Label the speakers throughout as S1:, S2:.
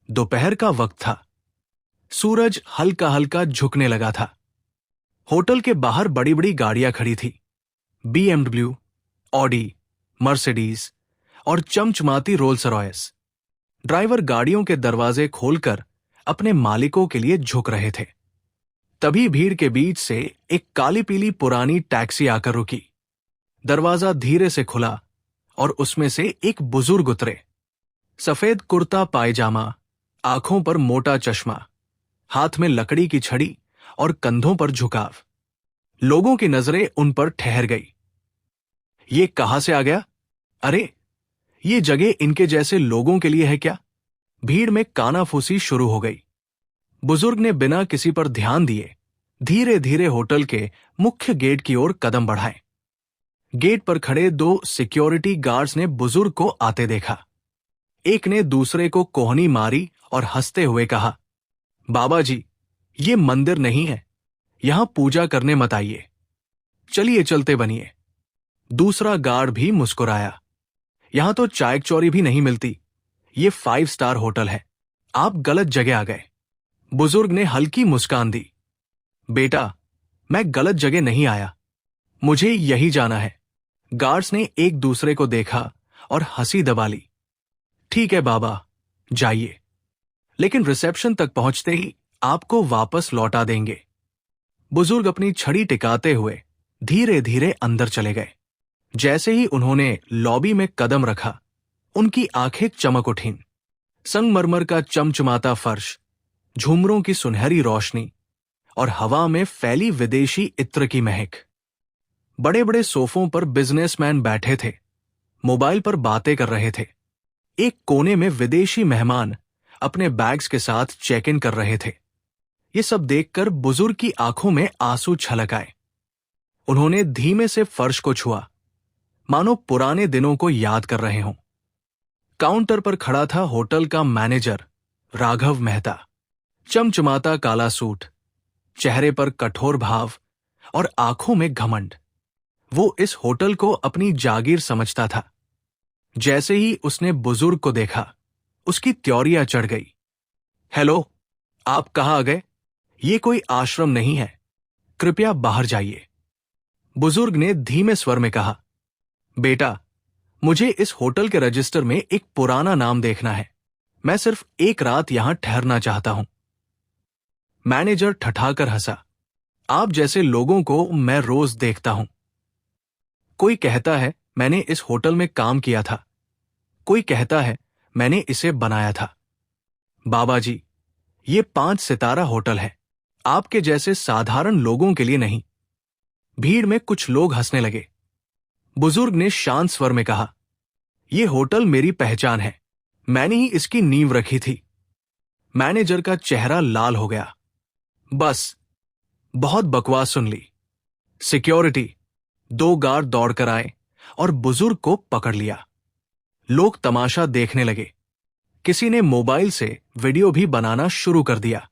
S1: दोपहर का वक्त था। सूरज हल्का हल्का झुकने लगा था। होटल के बाहर बड़ी बड़ी गाड़ियां खड़ी थी। BMW, ऑडी, मर्सिडीज और चमचमाती रोल्स रॉयस। ड्राइवर गाड़ियों के दरवाजे खोलकर अपने मालिकों के लिए झुक रहे थे। तभी भीड़ के बीच से एक काली पीली पुरानी टैक्सी आकर रुकी। दरवाजा धीरे से खुला और उसमें से एक बुजुर्ग उतरे। सफेद कुर्ता पायजामा, आंखों पर मोटा चश्मा, हाथ में लकड़ी की छड़ी और कंधों पर झुकाव। लोगों की नजरें उन पर ठहर गई। ये कहां से आ गया? अरे, ये जगह इनके जैसे लोगों के लिए है क्या? भीड़ में कानाफूसी शुरू हो गई। बुजुर्ग ने बिना किसी पर ध्यान दिए धीरे धीरे होटल के मुख्य गेट की ओर कदम बढ़ाए। गेट पर खड़े 2 सिक्योरिटी गार्ड्स ने बुजुर्ग को आते देखा। एक ने दूसरे को कोहनी मारी और हंसते हुए कहा, बाबा जी, ये मंदिर नहीं है, यहां पूजा करने मत आइए, चलिए चलते बनिए। दूसरा गार्ड भी मुस्कुराया, यहां तो चाय चौरी भी नहीं मिलती, ये 5 स्टार होटल है, आप गलत जगह आ गए। बुजुर्ग ने हल्की मुस्कान दी, बेटा, मैं गलत जगह नहीं आया, मुझे यही जाना है। गार्ड्स ने एक दूसरे को देखा और हंसी दबा ली। ठीक है बाबा, जाइए, लेकिन रिसेप्शन तक पहुंचते ही आपको वापस लौटा देंगे। बुजुर्ग अपनी छड़ी टिकाते हुए धीरे धीरे अंदर चले गए। जैसे ही उन्होंने लॉबी में कदम रखा, उनकी आंखें चमक उठीं। संगमरमर का चमचमाता फर्श, झूमरों की सुनहरी रोशनी और हवा में फैली विदेशी इत्र की महक। बड़े बड़े सोफों पर बिजनेसमैन बैठे थे, मोबाइल पर बातें कर रहे थे। एक कोने में विदेशी मेहमान अपने बैग्स के साथ चेक इन कर रहे थे। ये सब देखकर बुजुर्ग की आंखों में आंसू छलक आए। उन्होंने धीमे से फर्श को छुआ, मानो पुराने दिनों को याद कर रहे हों। काउंटर पर खड़ा था होटल का मैनेजर राघव मेहता। चमचमाता काला सूट, चेहरे पर कठोर भाव और आंखों में घमंड। वो इस होटल को अपनी जागीर समझता था। जैसे ही उसने बुजुर्ग को देखा, उसकी त्योरियां चढ़ गई। हेलो, आप कहाँ आ गए? ये कोई आश्रम नहीं है, कृपया बाहर जाइए। बुजुर्ग ने धीमे स्वर में कहा, बेटा, मुझे इस होटल के रजिस्टर में एक पुराना नाम देखना है, मैं सिर्फ एक रात यहां ठहरना चाहता हूं। मैनेजर ठठाकर हंसा, आप जैसे लोगों को मैं रोज देखता हूं। कोई कहता है मैंने इस होटल में काम किया था, कोई कहता है मैंने इसे बनाया था। बाबा जी, ये 5 सितारा होटल है, आपके जैसे साधारण लोगों के लिए नहीं। भीड़ में कुछ लोग हंसने लगे। बुजुर्ग ने शांत स्वर में कहा, यह होटल मेरी पहचान है, मैंने ही इसकी नींव रखी थी। मैनेजर का चेहरा लाल हो गया। बस, बहुत बकवास सुन ली। सिक्योरिटी, 2 गार्ड दौड़कर आए और बुजुर्ग को पकड़ लिया। लोग तमाशा देखने लगे। किसी ने मोबाइल से वीडियो भी बनाना शुरू कर दिया।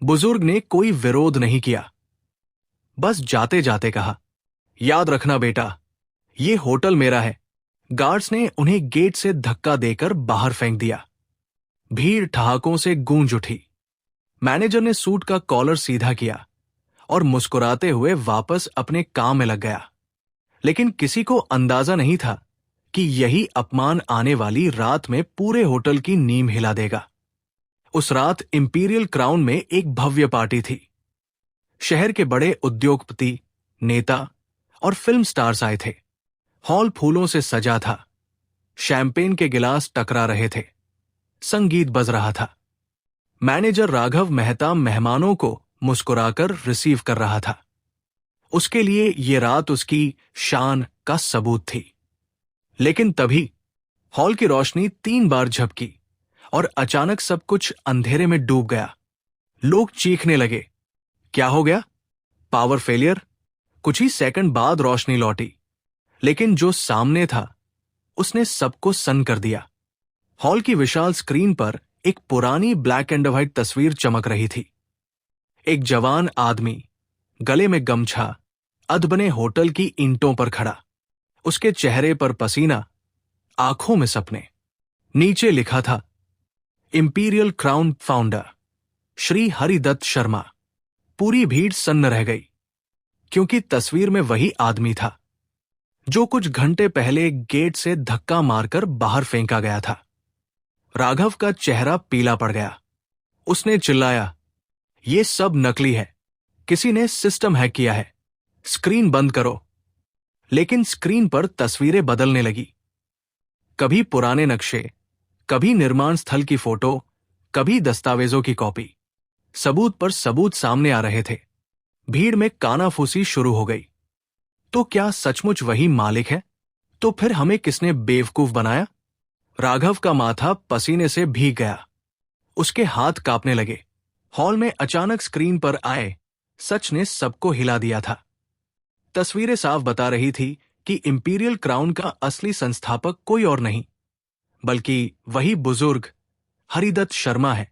S1: बुजुर्ग ने कोई विरोध नहीं किया, बस जाते जाते कहा, याद रखना बेटा, ये होटल मेरा है। गार्ड्स ने उन्हें गेट से धक्का देकर बाहर फेंक दिया। भीड़ ठहाकों से गूंज उठी। मैनेजर ने सूट का कॉलर सीधा किया और मुस्कुराते हुए वापस अपने काम में लग गया। लेकिन किसी को अंदाजा नहीं था कि यही अपमान आने वाली रात में पूरे होटल की नींव हिला देगा। उस रात इंपीरियल क्राउन में एक भव्य पार्टी थी। शहर के बड़े उद्योगपति, नेता और फिल्म स्टार्स आए थे। हॉल फूलों से सजा था। शैंपेन के गिलास टकरा रहे थे। संगीत बज रहा था। मैनेजर राघव मेहता मेहमानों को मुस्कुराकर रिसीव कर रहा था। उसके लिए ये रात उसकी शान का सबूत थी। लेकिन तभी हॉल की रोशनी 3 बार झपकी और अचानक सब कुछ अंधेरे में डूब गया। लोग चीखने लगे, क्या हो गया? Power failure? कुछ ही सेकंड बाद रोशनी लौटी, लेकिन जो सामने था उसने सबको सन्न कर दिया। हॉल की विशाल स्क्रीन पर एक पुरानी ब्लैक एंड व्हाइट तस्वीर चमक रही थी। एक जवान आदमी, गले में गमछा, अधबने होटल की ईंटों पर खड़ा। उसके चेहरे पर पसीना, आंखों में सपने। नीचे लिखा था, imperial crown founder Shri Haridatt Sharma. पूरी भीड़ सन्न रह गई, क्योंकि तस्वीर में वही आदमी था जो कुछ घंटे पहले गेट से धक्का मारकर बाहर फेंका गया था। राघव का चेहरा पीला पड़ गया। उसने चिल्लाया, ये सब नकली है, किसी ने सिस्टम हैक किया है, स्क्रीन बंद करो। लेकिन स्क्रीन पर तस्वीरें बदलने लगी। कभी पुराने नक्शे, कभी निर्माण स्थल की फोटो, कभी दस्तावेजों की कॉपी। सबूत पर सबूत सामने आ रहे थे। भीड़ में कानाफूसी शुरू हो गई। तो क्या सचमुच वही मालिक है? तो फिर हमें किसने बेवकूफ बनाया? राघव का माथा पसीने से भीग गया। उसके हाथ कांपने लगे। हॉल में अचानक स्क्रीन पर आए सच ने सबको हिला दिया था। तस्वीरें साफ बता रही थी कि इंपीरियल क्राउन का असली संस्थापक कोई और नहीं, बल्कि वही बुजुर्ग हरिदत्त शर्मा है,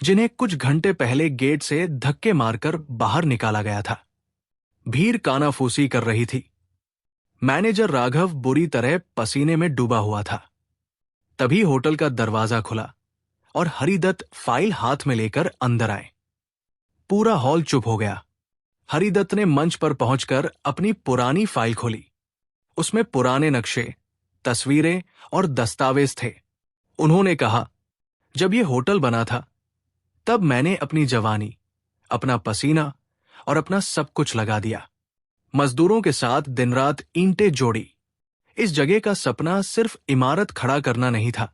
S1: जिन्हें कुछ घंटे पहले गेट से धक्के मारकर बाहर निकाला गया था। भीड़ कानाफूसी कर रही थी। मैनेजर राघव बुरी तरह पसीने में डूबा हुआ था। तभी होटल का दरवाजा खुला और हरिदत्त फाइल हाथ में लेकर अंदर आए। पूरा हॉल चुप हो गया। हरिदत्त ने मंच पर पहुंचकर अपनी पुरानी फाइल खोली। उसमें पुराने नक्शे, तस्वीरें और दस्तावेज थे। उन्होंने कहा, जब यह होटल बना था तब मैंने अपनी जवानी, अपना पसीना और अपना सब कुछ लगा दिया। मजदूरों के साथ दिन रात ईंटें जोड़ी। इस जगह का सपना सिर्फ इमारत खड़ा करना नहीं था,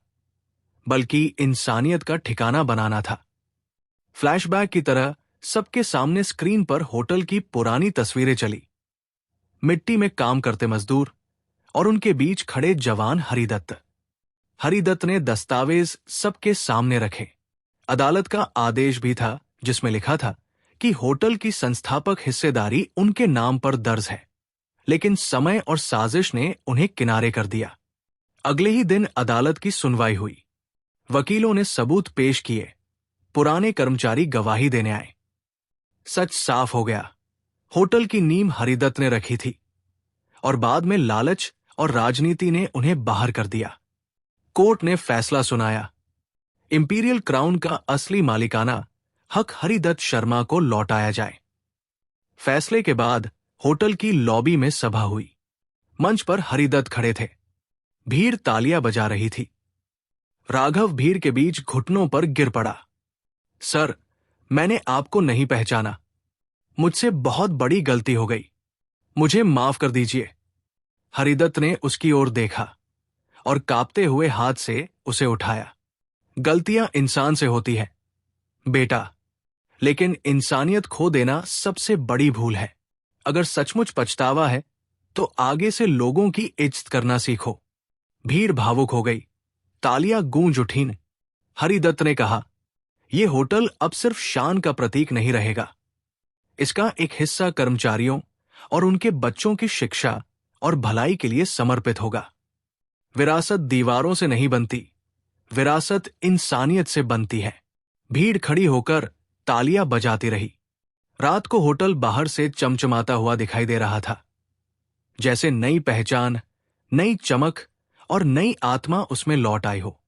S1: बल्कि इंसानियत का ठिकाना बनाना था। फ्लैशबैक की तरह सबके सामने स्क्रीन पर होटल की पुरानी तस्वीरें चली। मिट्टी में काम करते मजदूर और उनके बीच खड़े जवान हरिदत्त। हरिदत्त ने दस्तावेज सबके सामने रखे। अदालत का आदेश भी था, जिसमें लिखा था कि होटल की संस्थापक हिस्सेदारी उनके नाम पर दर्ज है, लेकिन समय और साजिश ने उन्हें किनारे कर दिया। अगले ही दिन अदालत की सुनवाई हुई। वकीलों ने सबूत पेश किए। पुराने कर्मचारी गवाही देने आए। सच साफ हो गया। होटल की नींव हरिदत्त ने रखी थी और बाद में लालच और राजनीति ने उन्हें बाहर कर दिया। कोर्ट ने फैसला सुनाया। इंपीरियल क्राउन का असली मालिकाना हक हरिदत्त शर्मा को लौटाया जाए। फैसले के बाद होटल की लॉबी में सभा हुई। मंच पर हरिदत्त खड़े थे। भीड़ तालियां बजा रही थी। राघव भीड़ के बीच घुटनों पर गिर पड़ा। सर, मैंने आपको नहीं पहचाना। मुझसे बहुत बड़ी गलती हो गई। मुझे माफ कर दीजिए। हरिदत्त ने उसकी ओर देखा और कांपते हुए हाथ से उसे उठाया। गलतियां इंसान से होती है, बेटा, लेकिन इंसानियत खो देना सबसे बड़ी भूल है। अगर सचमुच पछतावा है, तो आगे से लोगों की इज्जत करना सीखो। भीड़ भावुक हो गई। तालियां गूंज उठीं। हरिदत्त ने कहा, यह होटल अब सिर्फ शान का प्रतीक नहीं रहेगा। इसका एक हिस्सा कर्मचारियों और उनके बच्चों की शिक्षा और भलाई के लिए समर्पित होगा। विरासत दीवारों से नहीं बनती, विरासत इंसानियत से बनती है। भीड़ खड़ी होकर तालियां बजाती रही। रात को होटल बाहर से चमचमाता हुआ दिखाई दे रहा था, जैसे नई पहचान, नई चमक और नई आत्मा उसमें लौट आई हो।